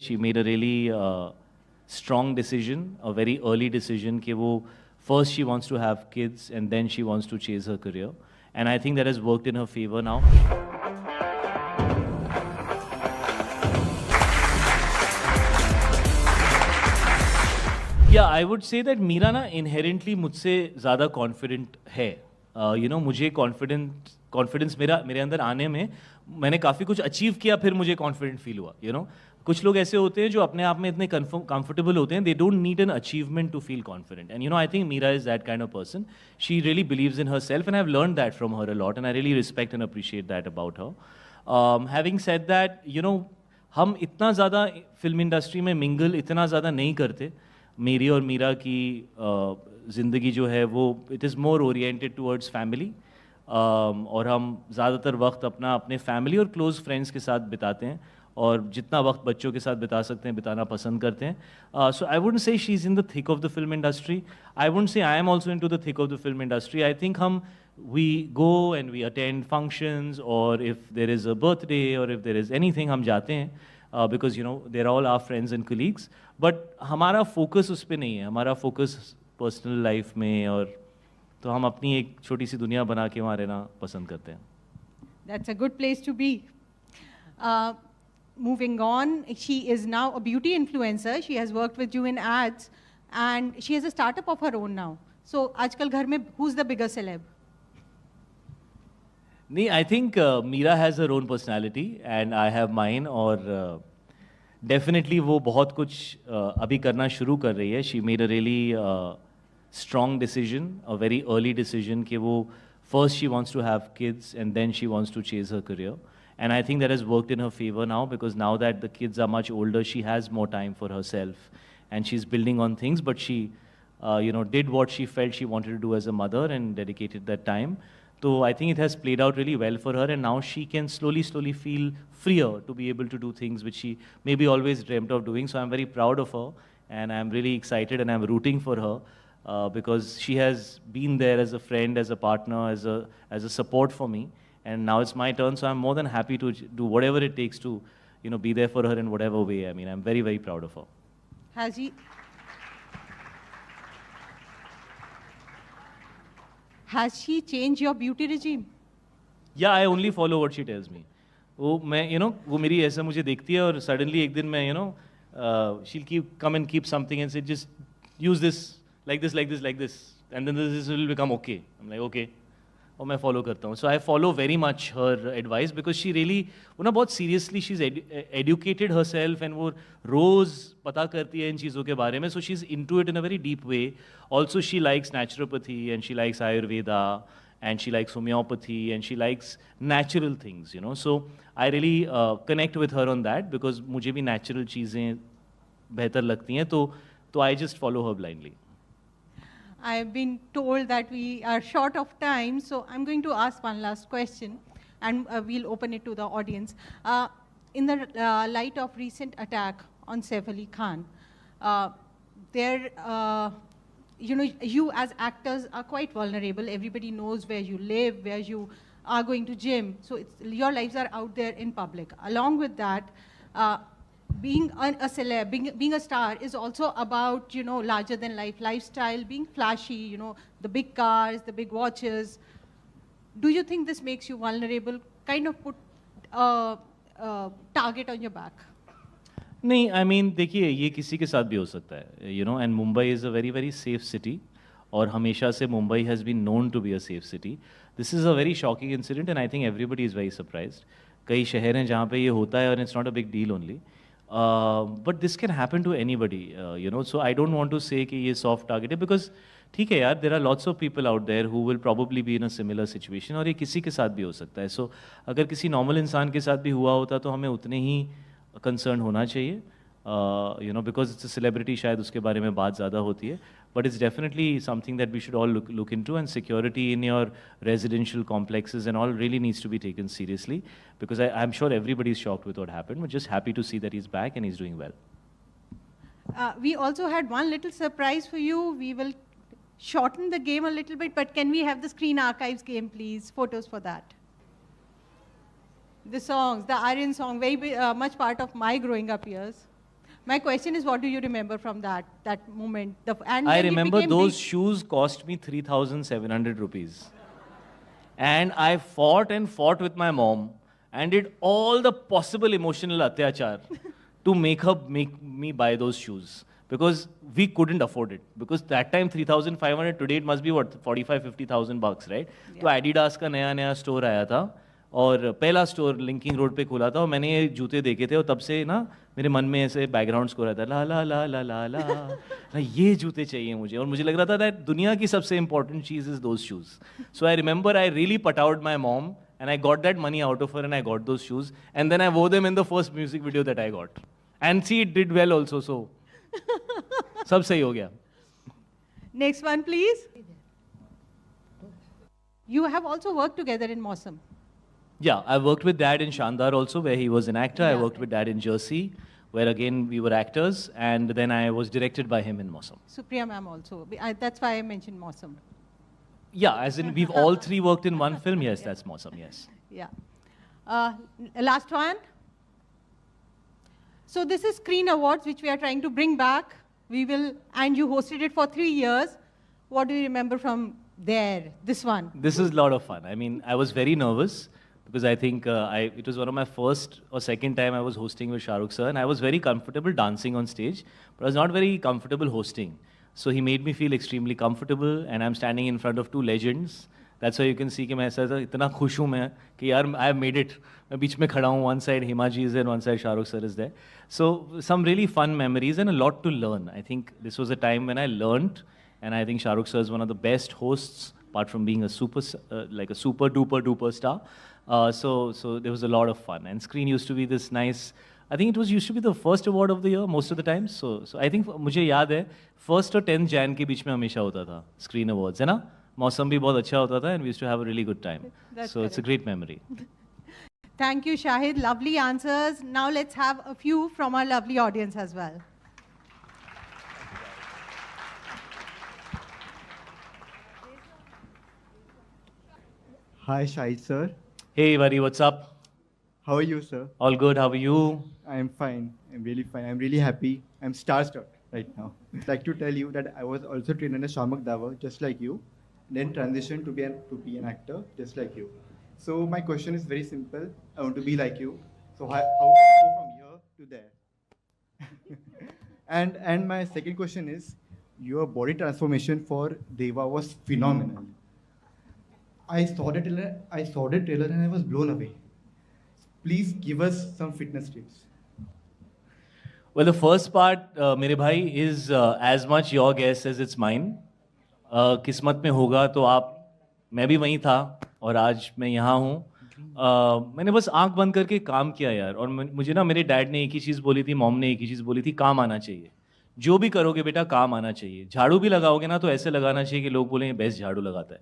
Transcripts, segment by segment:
She made a really strong decision, a very early decision कि वो first she wants to have kids and then she wants to chase her career. And I think that has worked in her favor now. Yeah, I would say that Meera ना inherently मुझसे ज़्यादा confident है. मुझे confidence मेरे अंदर आने में मैंने काफ़ी कुछ अचीव किया फिर मुझे confident feel हुआ. कुछ लोग ऐसे होते हैं जो अपने आप में इतने comfortable होते हैं, they don't need an achievement to feel confident. And I think Meera is that kind of person. She really believes in herself, and I've learned that from her a lot, and I really respect and appreciate that about her. Having said that, हम इतना ज़्यादा film industry में mingle इतना ज़्यादा नहीं करते. मेरी और मीरा की ज़िंदगी जो है वो it is more oriented towards family, और हम ज़्यादातर वक्त अपने फैमिली और क्लोज़ फ्रेंड्स के साथ बिताते हैं, और जितना वक्त बच्चों के साथ बिता सकते हैं बिताना पसंद करते हैं. So I wouldn't say she is in the thick of the film industry. I wouldn't say I am also into the thick of the film industry. I think we go and we attend functions, or if there is a birthday or if there is anything हम जाते हैं, because they're all our friends and colleagues. But हमारा focus उस पे नहीं है. हमारा focus personal life में, और तो हम अपनी एक छोटी सी दुनिया बना के वहाँ रहना पसंद करते हैं. That's a good place to be. Moving on, she is now a beauty influencer. She has worked with you in ads, and she has a startup of her own now. So आजकल घर में who's the bigger celeb? नहीं, I think Meera has her own personality and I have mine, और definitely वो बहुत कुछ अभी करना शुरू कर रही है. She made a really strong decision, a very early decision कि वो first she wants to have kids and then she wants to chase her career. And I think that has worked in her favor now, because now that the kids are much older, she has more time for herself and she's building on things. But she, did what she felt she wanted to do as a mother and dedicated that time. So I think it has played out really well for her, and now she can slowly feel freer to be able to do things which she maybe always dreamt of doing. So I'm very proud of her, and I'm really excited, and I'm rooting for her, because she has been there as a friend, as a partner, as a support for me. And now it's my turn, so I'm more than happy to do whatever it takes to, be there for her in whatever way. I mean, I'm very, very proud of her. Has she changed your beauty regime? Yeah, I only follow what she tells me. वो मैं, वो मेरी ऐसा मुझे देखती है, और suddenly एक दिन मैं, she'll come and keep something and say, just use this, like this, like this, like this, and then this will become okay. I'm like, okay. और मैं फॉलो करता हूँ. So I follow very much her advice, because she really वो ना बहुत seriously she is educated herself, and वो रोज़ पता करती है इन चीज़ों के बारे में. So she is into it in a very deep way. Also she likes naturopathy, and she likes Ayurveda, and she likes homeopathy, and she likes natural things, So I really connect with her on that, because मुझे भी natural चीज़ें बेहतर लगती हैं, तो I just follow her blindly. I've been told that we are short of time, so I'm going to ask one last question, and we'll open it to the audience. In the light of recent attack on Saif Ali Khan, you as actors are quite vulnerable. Everybody knows where you live, where you are going to gym, so your lives are out there in public. Along with that, being a celeb, being a star is also about, larger than life lifestyle, being flashy, the big cars, the big watches. Do you think this makes you vulnerable, kind of put a target on your back? नहीं, I mean, देखिए, ये किसी के साथ भी हो सकता है, and Mumbai is a very, very safe city, और हमेशा से Mumbai has been known to be a safe city. This is a very shocking incident, and I think everybody is very surprised. कई शहर हैं जहाँ पे ये होता है, and it's not a big deal only. But this can happen to anybody, so I don't want to say कि ये soft target है, because ठीक है यार, there are lots of people out there who will probably be in a similar situation, और ये किसी के साथ भी हो सकता है. So अगर किसी normal इंसान के साथ भी हुआ होता तो हमें उतने ही concerned होना चाहिए, because it's a celebrity, शायद उसके बारे में बात ज़्यादा होती है. But it's definitely something that we should all look into, and security in your residential complexes and all really needs to be taken seriously, because I'm sure everybody is shocked with what happened. We're just happy to see that he's back and he's doing well. We also had one little surprise for you. We will shorten the game a little bit, but can we have the Screen Archives game, please? Photos for that. The songs, the Aryan song, very much part of my growing up years. My question is, what do you remember from that moment? And I when you remember became those big- shoes cost me 3,700 rupees. And I fought and fought with my mom and did all the possible emotional atyachar to make me buy those shoes because we couldn't afford it. Because that time 3,500, today it must be what, 45-50,000 bucks, right? तो Adidas का नया store आया था और पहला store linking road पे खुला था और मैंने ये जूते देखे थे और तब से ना मेरे मन में ऐसे बैकग्राउंड स्कोर आता ला ला ला ला ला ला ना ये जूते चाहिए मुझे और मुझे लग रहा था दैट दुनिया की सबसे इंपॉर्टेंट चीज is those shoes so I remember I really put out my mom and I got that money out of her and I got those shoes and then I wore them in the first music video that I got and see it did well also so सब सही हो गया. Next one, please. You have also worked together in Mausam. Yeah, I worked with Dad in Shandar also, where he was an actor. I Yeah. worked with Dad in Jersey, where again we were actors, and then I was directed by him in Mausam. Supriya ma'am also. That's why I mentioned Mausam. Yeah, as in we've all three worked in one film. Yes, that's Mausam. Yes. Yeah. Last one. So this is Screen Awards, which we are trying to bring back. And you hosted it for 3 years. What do you remember from there? This one. This is a lot of fun. I mean, I was very nervous because I think it was one of my first or second time I was hosting with Shah Rukh sir, and I was very comfortable dancing on stage, but I was not very comfortable hosting. So he made me feel extremely comfortable, and I'm standing in front of two legends. That's why you can see कि मैं ऐसा इतना खुश हूँ मैं कि यार I have made it. मैं बीच में खड़ा हूँ. One side Himaji is there, one side Shah Rukh sir is there. So some really fun memories and a lot to learn. I think this was a time when I learned, and I think Shah Rukh sir is one of the best hosts, apart from being a super duper star. So there was a lot of fun, and Screen used to be this nice. I think it was used to be the first award of the year most of the times. So I think मुझे याद है 1st और 10th Jan के बीच में हमेशा होता था Screen Awards, है ना? मौसम भी बहुत अच्छा होता था, and we used to have a really good time. That's So it's a great memory. Thank you, Shahid. Lovely answers. Now let's have a few from our lovely audience as well. Hi, Shahid sir. Hey buddy, what's up? How are you, sir? All good, how are you? I'm fine. I'm really fine. I'm really happy. I'm starstruck right now. I'd like to tell you that I was also trained under Shamak Davar, just like you, then transitioned to be an actor, just like you. So my question is very simple. I want to be like you. So how do I go from here to there? and my second question is, your body transformation for Deva was phenomenal. I saw the trailer and I was blown away. Please give us some fitness tips. Well, the first part, मेरे भाई, is as much your guess as it's mine. किस्मत में होगा तो आप, मैं भी वहीं था और आज मैं यहाँ हूँ. मैंने बस आंख बंद करके काम किया यार, और मुझे ना मेरे डैड ने एक ही चीज़ बोली थी, मॉम ने एक ही चीज़ बोली थी, काम आना चाहिए. जो भी करोगे बेटा काम आना चाहिए. झाड़ू भी लगाओगे ना तो ऐसे लगाना चाहिए कि लोग बोलेंगे बेस्ट झाड़ू लगाता है.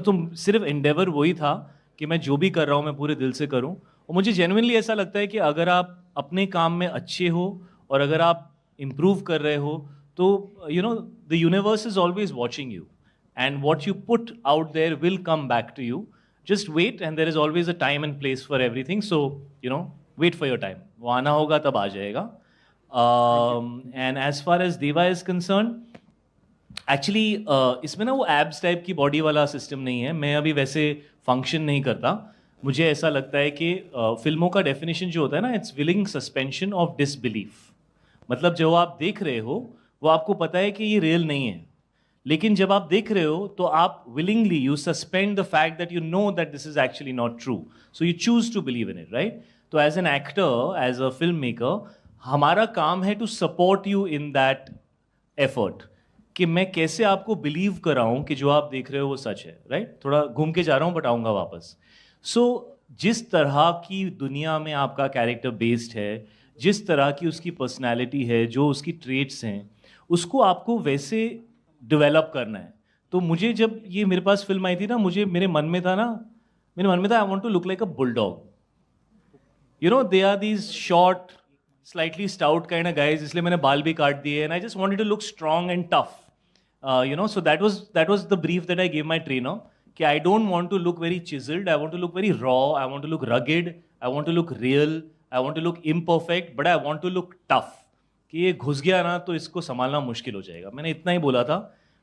तुम सिर्फ एंडेवर वही था कि मैं जो भी कर रहा हूँ मैं पूरे दिल से करूँ. और मुझे जेन्युइनली ऐसा लगता है कि अगर आप अपने काम में अच्छे हो और अगर आप इम्प्रूव कर रहे हो तो the universe is always watching you, and what you put out there will come back to you. Just wait, and there is always a time and place for everything. So wait for your time. वो आना होगा तब आ जाएगा. And as far as Deva is concerned, actually इसमें ना वो abs type की बॉडी वाला सिस्टम नहीं है. मैं अभी वैसे फंक्शन नहीं करता. मुझे ऐसा लगता है कि फिल्मों का डेफिनेशन जो होता है ना, it's willing suspension of disbelief. मतलब जो आप देख रहे हो वो आपको पता है कि ये रियल नहीं है, लेकिन जब आप देख रहे हो तो आप willingly you suspend the fact that you know that this is actually not true. So you choose to believe in it, right? तो as an actor, as a film maker, हमारा काम है to support you in that effort कि मैं कैसे आपको believe कराऊं कि जो आप देख रहे हो वो सच है, राइट? थोड़ा घूम के जा रहा हूं बट आऊंगा वापस. सो जिस तरह की दुनिया में आपका कैरेक्टर बेस्ड है, जिस तरह की उसकी पर्सनैलिटी है, जो उसकी ट्रेट्स हैं, उसको आपको वैसे डेवलप करना है. तो मुझे जब ये मेरे पास फिल्म आई थी ना, मेरे मन में था I want to look like a bulldog. They are these short, slightly stout kind of guys, इसलिए मैंने बाल भी काट दिए, and I just wanted to look strong and tough. So that was the brief that I gave my trainer. कि I don't want to look very chiseled, I want to look very raw, I want to look rugged, I want to look real, I want to look imperfect, but I want to look tough. कि ये घुस गया ना तो इसको संभालना मुश्किल हो जाएगा। मैंने इतना ही बोला था,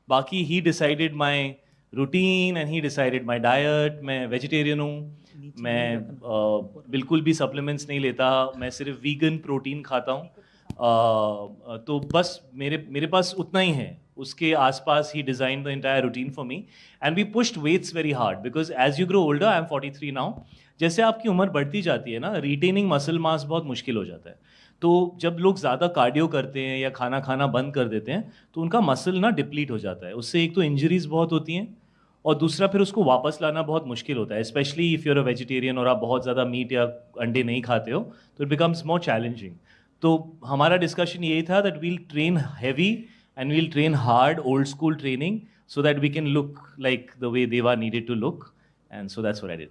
बाकी ही decided my routine and he decided my diet. मैं वेजिटेरियन हूँ, मैं बिल्कुल भी सप्लीमेंट्स नहीं लेता, मैं सिर्फ वीगन प्रोटीन खाता हूँ। तो बस मेरे पास उतना ही है, उसके आसपास ही design the entire routine for me and we pushed weights very hard because as you grow older, I am 43 now, जैसे आपकी उम्र बढ़ती जाती है ना, रिटेनिंग मसल मास बहुत मुश्किल हो जाता है। तो जब लोग ज़्यादा कार्डियो करते हैं या खाना खाना बंद कर देते हैं तो उनका मसल ना डिप्लीट हो जाता है, उससे एक तो इंजरीज बहुत होती हैं और दूसरा फिर उसको वापस लाना बहुत मुश्किल होता है, specially if you're a vegetarian और आप बहुत ज़्यादा मीट या अंडे नहीं खाते हो तो इट बिकम्स मोर चैलेंजिंग। तो हमारा डिस्कशन यही था that we'll train heavy and we'll train hard, old school training, so that we can look like the way Deva needed to look, and so that's what I did.